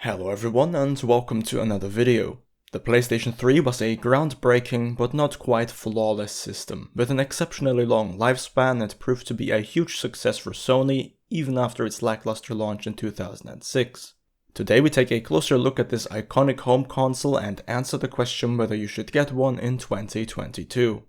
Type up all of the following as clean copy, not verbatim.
Hello everyone and welcome to another video. The PlayStation 3 was a groundbreaking but not quite flawless system. With an exceptionally long lifespan, it proved to be a huge success for Sony even after its lackluster launch in 2006. Today we take a closer look at this iconic home console and answer the question whether you should get one in 2022.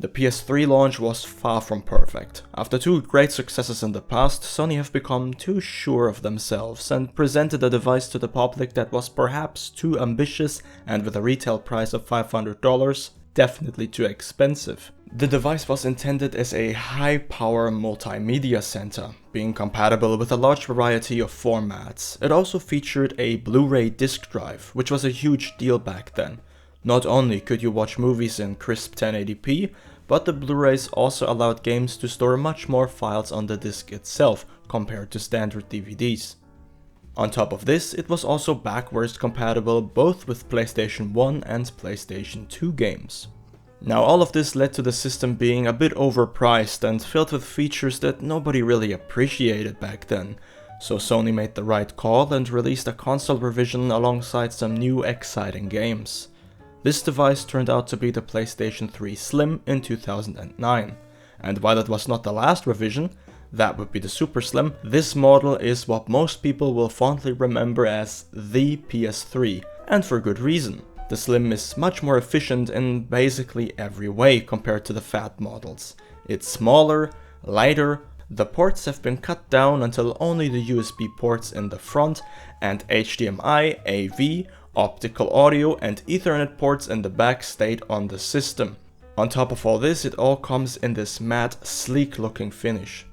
The PS3 launch was far from perfect. After two great successes in the past, Sony have become too sure of themselves and presented a device to the public that was perhaps too ambitious and with a retail price of $500, definitely too expensive. The device was intended as a high-power multimedia center, being compatible with a large variety of formats. It also featured a Blu-ray disc drive, which was a huge deal back then. Not only could you watch movies in crisp 1080p, but the Blu-rays also allowed games to store much more files on the disc itself compared to standard DVDs. On top of this, it was also backwards compatible both with PlayStation 1 and PlayStation 2 games. Now all of this led to the system being a bit overpriced and filled with features that nobody really appreciated back then, so Sony made the right call and released a console revision alongside some new exciting games. This device turned out to be the PlayStation 3 Slim in 2009, and while it was not the last revision, that would be the Super Slim, this model is what most people will fondly remember as the PS3, and for good reason. The Slim is much more efficient in basically every way compared to the fat models. It's smaller, lighter, the ports have been cut down until only the USB ports in the front, and HDMI, AV, optical audio and Ethernet ports in the back stayed on the system. On top of all this, it all comes in this matte, sleek looking finish.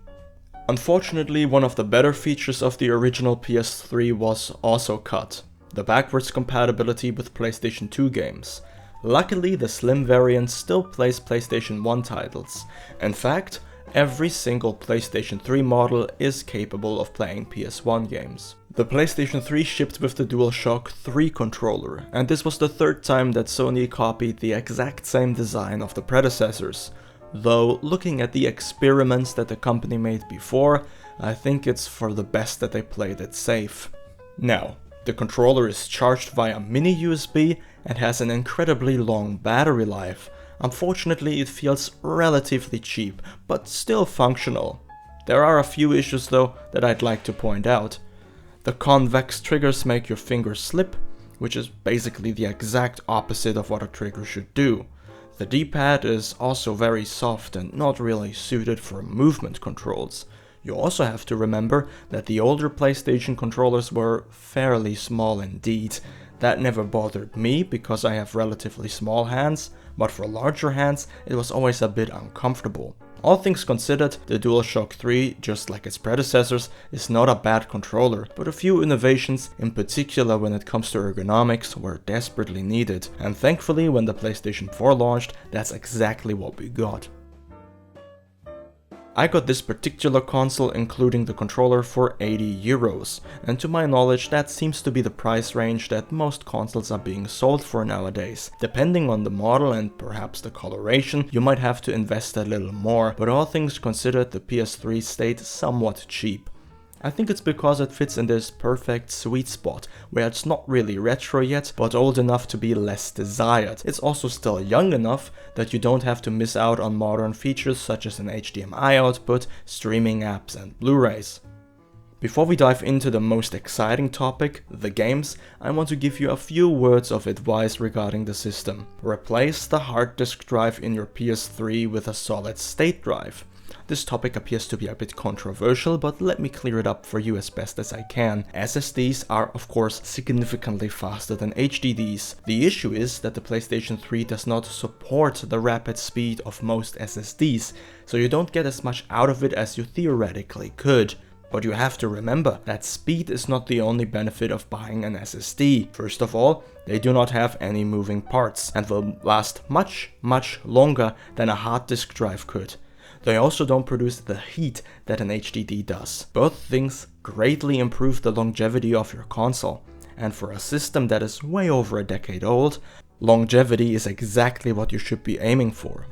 Unfortunately, one of the better features of the original PS3 was also cut: the backwards compatibility with PlayStation 2 games. Luckily, the Slim variant still plays PlayStation 1 titles. In fact, every single PlayStation 3 model is capable of playing PS1 games. The PlayStation 3 shipped with the DualShock 3 controller, and this was the third time that Sony copied the exact same design of the predecessors. Though, looking at the experiments that the company made before, I think it's for the best that they played it safe. Now, the controller is charged via mini USB and has an incredibly long battery life. Unfortunately, it feels relatively cheap, but still functional. There are a few issues though that I'd like to point out. The convex triggers make your fingers slip, which is basically the exact opposite of what a trigger should do. The D-pad is also very soft and not really suited for movement controls. You also have to remember that the older PlayStation controllers were fairly small indeed. That never bothered me because I have relatively small hands, but for larger hands it was always a bit uncomfortable. All things considered, the DualShock 3, just like its predecessors, is not a bad controller, but a few innovations, in particular when it comes to ergonomics, were desperately needed, and thankfully when the PlayStation 4 launched, that's exactly what we got. I got this particular console including the controller for €80, and to my knowledge that seems to be the price range that most consoles are being sold for nowadays. Depending on the model and perhaps the coloration, you might have to invest a little more, but all things considered the PS3 stayed somewhat cheap. I think it's because it fits in this perfect sweet spot, where it's not really retro yet, but old enough to be less desired. It's also still young enough that you don't have to miss out on modern features such as an HDMI output, streaming apps and Blu-rays. Before we dive into the most exciting topic, the games, I want to give you a few words of advice regarding the system. Replace the hard disk drive in your PS3 with a solid state drive. This topic appears to be a bit controversial, but let me clear it up for you as best as I can. SSDs are of course significantly faster than HDDs. The issue is that the PlayStation 3 does not support the rapid speed of most SSDs, so you don't get as much out of it as you theoretically could. But you have to remember that speed is not the only benefit of buying an SSD. First of all, they do not have any moving parts and will last much longer than a hard disk drive could. They also don't produce the heat that an HDD does. Both things greatly improve the longevity of your console, and for a system that is way over a decade old, longevity is exactly what you should be aiming for.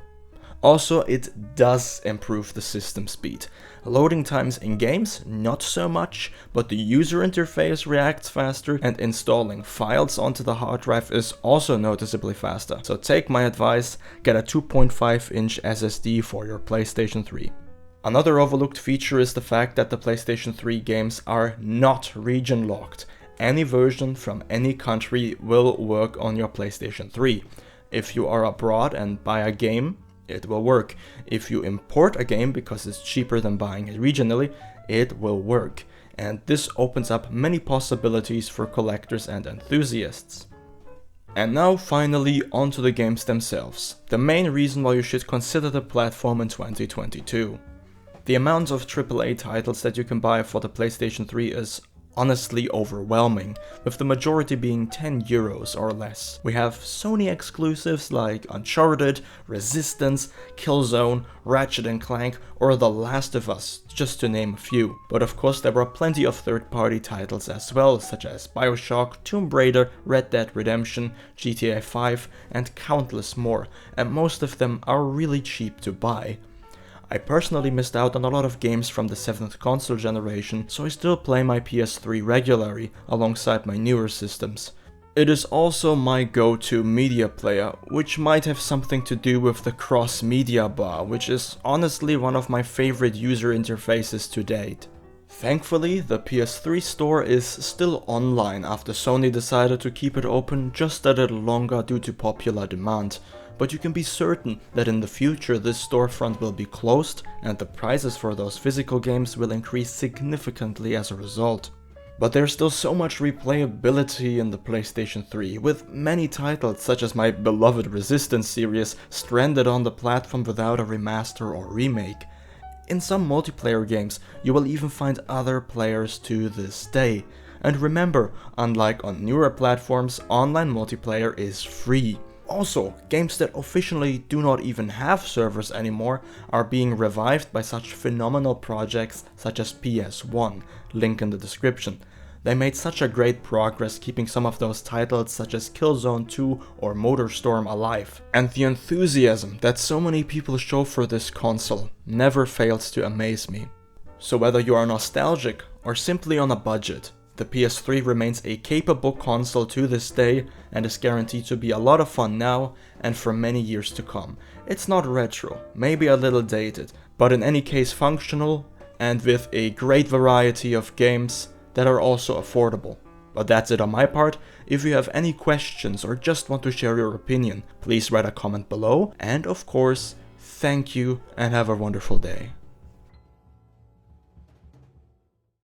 Also, it does improve the system speed. Loading times in games, not so much, but the user interface reacts faster, and installing files onto the hard drive is also noticeably faster. So take my advice, get a 2.5-inch SSD for your PlayStation 3. Another overlooked feature is the fact that the PlayStation 3 games are not region locked. Any version from any country will work on your PlayStation 3. If you are abroad and buy a game, it will work. If you import a game because it's cheaper than buying it regionally, it will work. And this opens up many possibilities for collectors and enthusiasts. And now finally onto the games themselves. The main reason why you should consider the platform in 2022. The amount of AAA titles that you can buy for the PlayStation 3 is honestly overwhelming, with the majority being €10 or less. We have Sony exclusives like Uncharted, Resistance, Killzone, Ratchet & Clank, or The Last of Us, just to name a few. But of course there were plenty of third-party titles as well, such as BioShock, Tomb Raider, Red Dead Redemption, GTA 5, and countless more, and most of them are really cheap to buy. I personally missed out on a lot of games from the 7th console generation, so I still play my PS3 regularly, alongside my newer systems. It is also my go-to media player, which might have something to do with the cross-media bar, which is honestly one of my favorite user interfaces to date. Thankfully, the PS3 store is still online after Sony decided to keep it open just a little longer due to popular demand. But you can be certain that in the future this storefront will be closed and the prices for those physical games will increase significantly as a result. But there's still so much replayability in the PlayStation 3, with many titles such as my beloved Resistance series stranded on the platform without a remaster or remake. In some multiplayer games, you will even find other players to this day. And remember, unlike on newer platforms, online multiplayer is free. Also, games that officially do not even have servers anymore are being revived by such phenomenal projects such as PS1, link in the description. They made such a great progress keeping some of those titles such as Killzone 2 or MotorStorm alive. And the enthusiasm that so many people show for this console never fails to amaze me. So whether you are nostalgic or simply on a budget, the PS3 remains a capable console to this day and is guaranteed to be a lot of fun now and for many years to come. It's not retro, maybe a little dated, but in any case functional and with a great variety of games that are also affordable. But that's it on my part. If you have any questions or just want to share your opinion, please write a comment below, and of course, thank you and have a wonderful day.